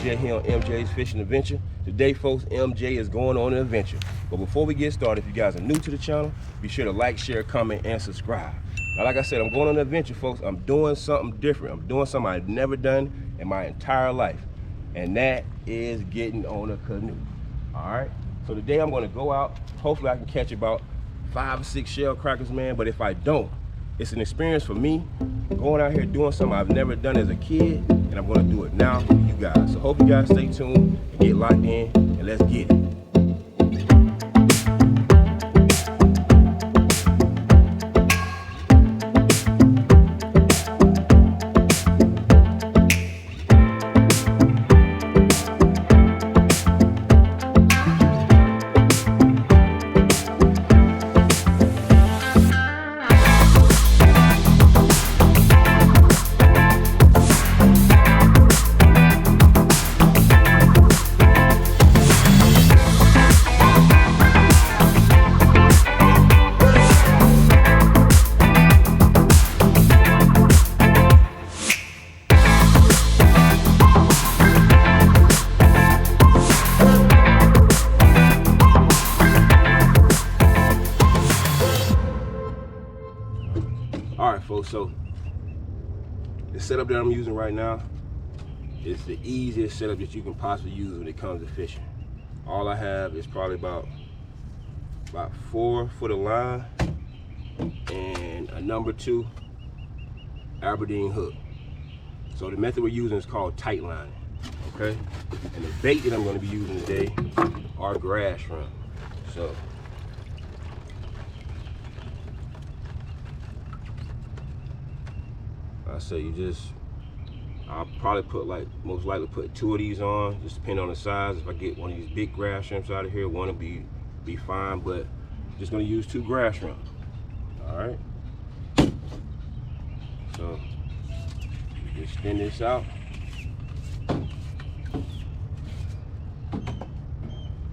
MJ here on MJ's Fishing Adventure. Today, folks, MJ is going on an adventure. But before we get started, if you guys are new to the channel, be sure to like, share, comment, and subscribe. Now, like I said, I'm going on an adventure, folks. I'm doing something different. I'm doing something I've never done in my entire life, and that is getting on a canoe. All right? So today I'm going to go out. Hopefully I can catch about 5 or 6 shell crackers, man. But if I don't, it's an experience for me, going out here doing something I've never done as a kid, and I'm going to do it now for you guys. So hope you guys stay tuned and get locked in, and let's get it. Alright, folks, so the setup that I'm using right now is the easiest setup that you can possibly use when it comes to fishing. All I have is probably about 4 foot of line and a number 2 Aberdeen hook. So the method we're using is called tight lining, okay? And the bait that I'm going to be using today are grass shrimp. So I say I'll probably put most likely put 2 of these on, just depending on the size. If I get one of these big grass shrimps out of here, one will be fine, but just gonna use 2 grass shrimp. All right. So just extend this out.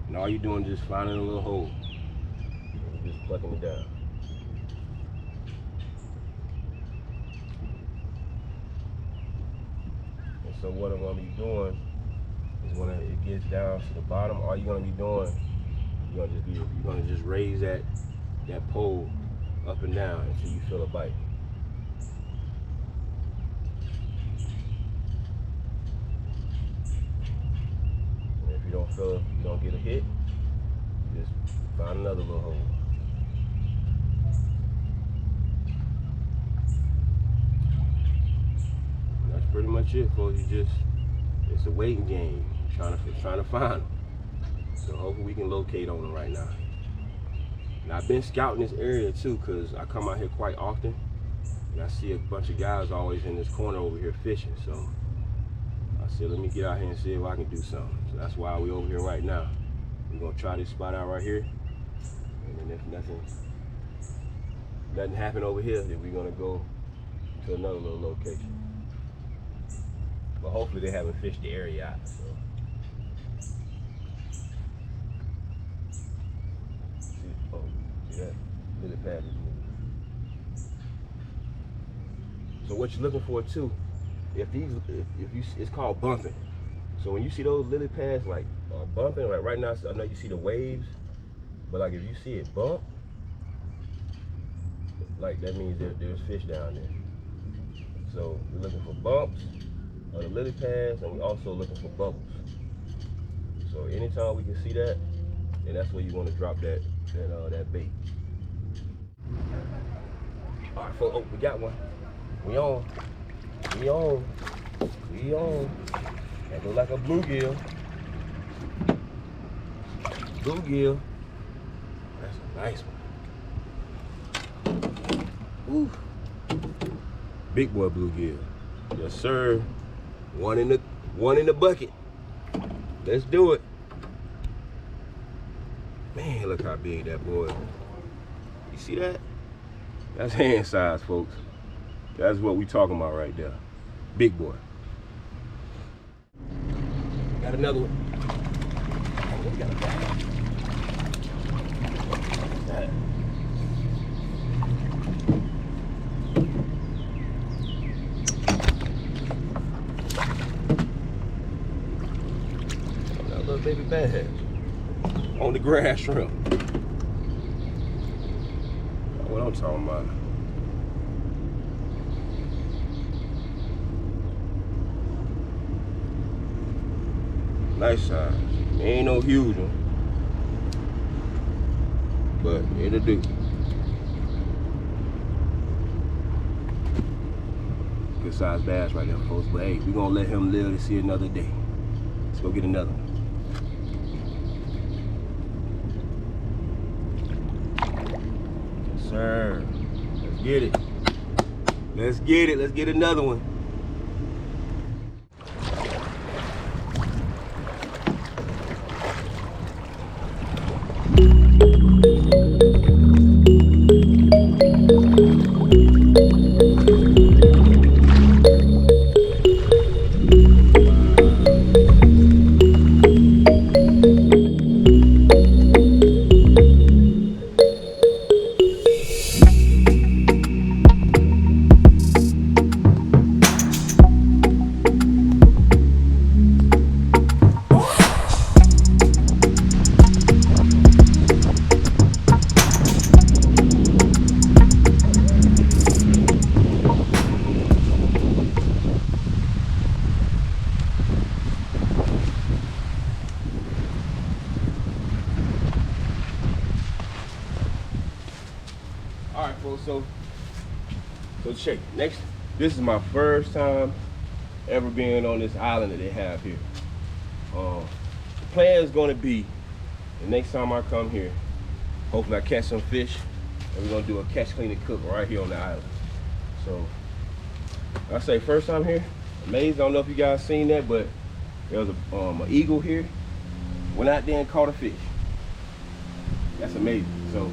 And all you're doing is just finding a little hole. And just plucking it down. So what I'm gonna be doing is when it gets down to the bottom, all you're gonna be doing, you're gonna just raise that pole up and down until you feel a bite. And if you don't get a hit, you just find another little hole. Pretty much it, folks. It's a waiting game, trying to find them. So hopefully we can locate on them right now. And I've been scouting this area too, because I come out here quite often, and I see a bunch of guys always in this corner over here fishing. So I said, let me get out here and see if I can do something. So that's why we're over here right now. We're gonna try this spot out right here, and then if nothing happen over here, then we're gonna go to another little location. But hopefully they haven't fished the area out, so. See that? Lily pad is moving. So what you're looking for too, it's called bumping. So when you see those lily pads like bumping, like right now, I know you see the waves, but like if you see it bump, like that means there's fish down there. So we're looking for bumps on the lily pads, and we're also looking for bubbles. So anytime we can see that, then that's where you want to drop that bait. All right, folks, we got one. We on. That look like a bluegill. Bluegill. That's a nice one. Woo. Big boy bluegill. Yes, sir. One in the bucket. Let's do it. Man, look how big that boy is. You see that? That's hand size, folks. That's what we talking about right there. Big boy. Got another one. Oh, we got a bag. baby bass on the grass shrimp. What I'm talking about. Nice size. Ain't no huge one, but it'll do. Good size bass right there, folks. But hey, we're gonna let him live to see another day. Let's go get another one. Yes, sir. Let's get it. Let's get it. Let's get another one. All right, folks, so check it. Next, this is my first time ever being on this island that they have here. The plan is gonna be, the next time I come here, hopefully I catch some fish, and we're gonna do a catch, clean, and cook right here on the island. So, I say first time here, amazing. I don't know if you guys seen that, but there was an eagle here. Went out there and caught a fish. That's amazing. So,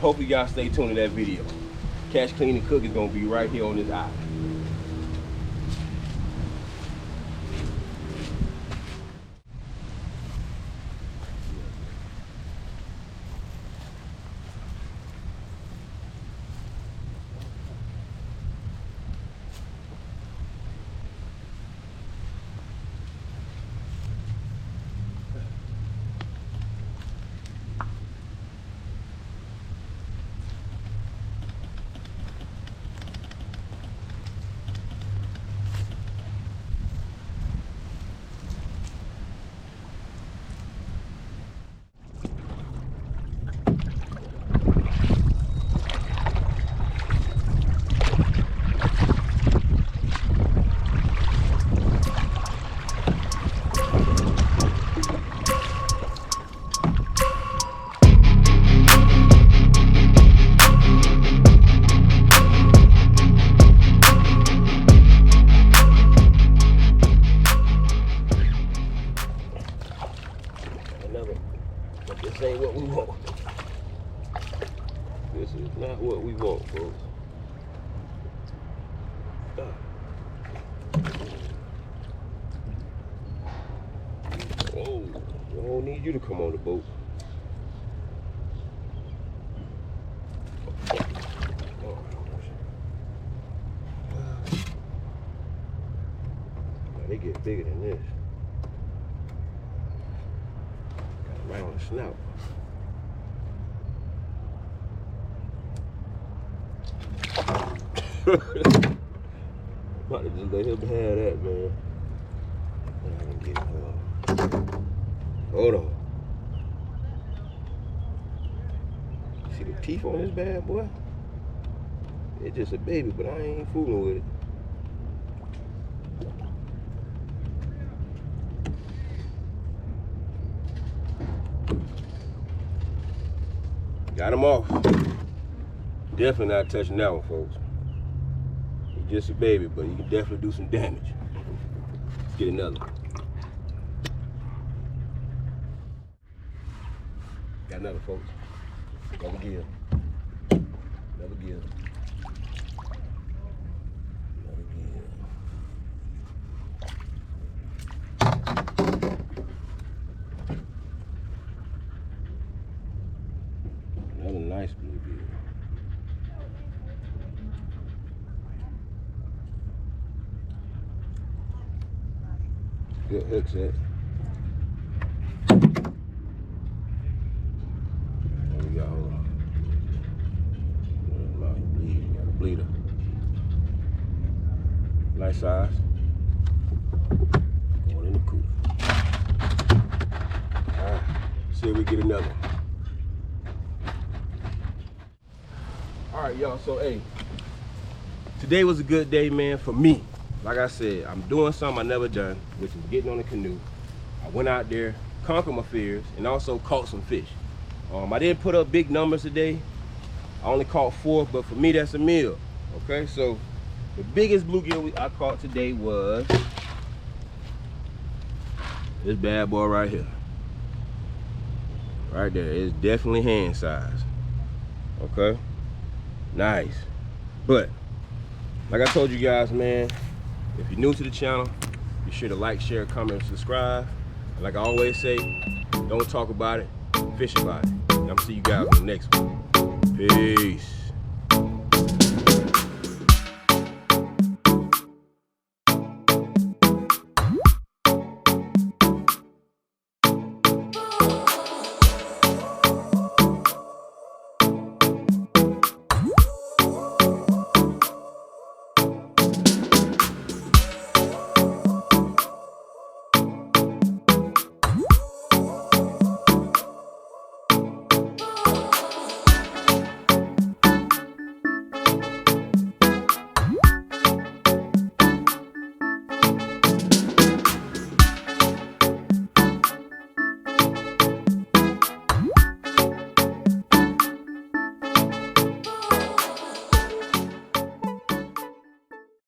hopefully y'all stay tuned to that video. Catch, clean, and cook is gonna be right here on this island. But this ain't what we want. This is not what we want, folks. Oh, I don't need you to come on the boat. They get bigger than this. Got it right on the snout. About to just let him have that, man. I can get hold on. See the teeth on this bad boy? It's just a baby, but I ain't fooling with it. Got him off. Definitely not touching that one, folks. He's just a baby, but he can definitely do some damage. Let's get another one. Got another, folks. Another gill. Another gill. Another gill. Another nice bluegill. Good hook set. There we go, hold on. Got a bleeder. Nice size. Going in the coop. Alright, see if we get another one. Alright, y'all, so hey, today was a good day, man, for me. Like I said, I'm doing something I never done, which is getting on a canoe. I went out there, conquered my fears, and also caught some fish. I didn't put up big numbers today. I only caught 4, but for me, that's a meal. Okay, so the biggest bluegill I caught today was this bad boy right here. Right there, it's definitely hand size. Okay, nice. But like I told you guys, man, if you're new to the channel, be sure to like, share, comment, and subscribe. And like I always say, don't talk about it, fish about it. And I'm gonna see you guys on the next one. Peace.